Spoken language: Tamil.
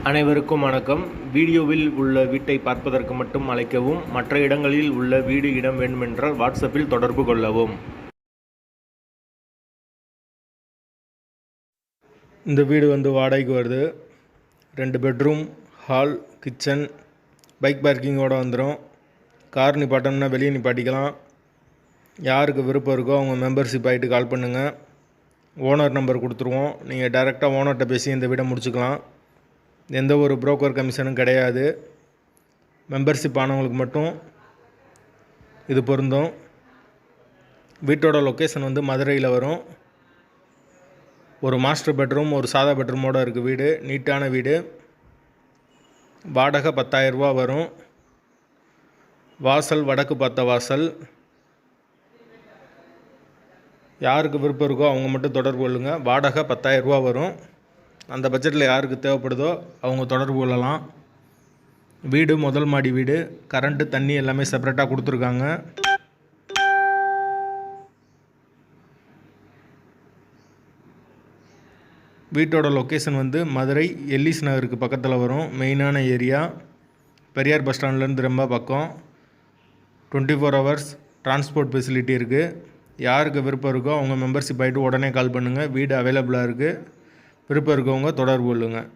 அனைவருக்கும் வணக்கம். வீடியோவில் உள்ள வீட்டை பார்ப்பதற்கு மட்டும் அழைக்கவும். மற்ற இடங்களில் உள்ள வீடு இடம் வேண்டுமென்றால் வாட்ஸ்அப்பில் தொடர்பு கொள்ளவும். இந்த வீடு வாடகைக்கு வருது. 2 பெட்ரூம், ஹால், கிச்சன், பைக் பார்க்கிங்கோடு வந்துடும். கார் நிப்பாட்டணும்னா வெளியே நிப்பாட்டிக்கலாம். யாருக்கு விருப்பம் இருக்கோ அவங்க மெம்பர்ஷிப் ஆகிட்டு கால் பண்ணுங்கள். ஓனர் நம்பர் கொடுத்துருவோம். நீங்கள் டைரெக்டாக ஓனர்கிட்ட பேசி இந்த வீடை முடிச்சுக்கலாம். எந்த ஒரு புரோக்கர் கமிஷனும் கிடையாது. மெம்பர்ஷிப் ஆனவங்களுக்கு மட்டும் இது பொருந்தும். வீட்டோட லொக்கேஷன் மதுரையில் வரும். ஒரு மாஸ்டர் பெட்ரூம், ஒரு சாதா பெட்ரூமோடு இருக்குது வீடு. நீட்டான வீடு. வாடகை 10,000 ரூபா வரும். வாசல் வடக்கு பார்த்த வாசல். யாருக்கு விருப்பம் இருக்கோ அவங்க மட்டும் தொடர்பு கொள்ளுங்கள். வாடகை 10,000 ரூபா வரும். அந்த பட்ஜெட்டில் யாருக்கு தேவைப்படுதோ அவங்க தொடர்பு கொள்ளலாம். வீடு முதல் மாடி வீடு. கரண்ட்டு, தண்ணி எல்லாமே செப்பரேட்டாக கொடுத்துருக்காங்க. வீட்டோட லொக்கேஷன் மதுரை எல்லிஸ் நகருக்கு பக்கத்தில் வரும். மெயினான ஏரியா. பெரியார் பஸ் ஸ்டாண்ட்லேருந்து ரொம்ப பக்கம். 24 ஹவர்ஸ் டிரான்ஸ்போர்ட் ஃபெசிலிட்டி இருக்குது. யாருக்கு விருப்பம் இருக்கோ அவங்க மெம்பர்ஷிப் ஆகிட்டு உடனே கால் பண்ணுங்கள். வீடு அவைலபிளாக இருக்குது. விருப்பம் இருக்கவங்க தொடர்பு கொள்ளுங்கள்.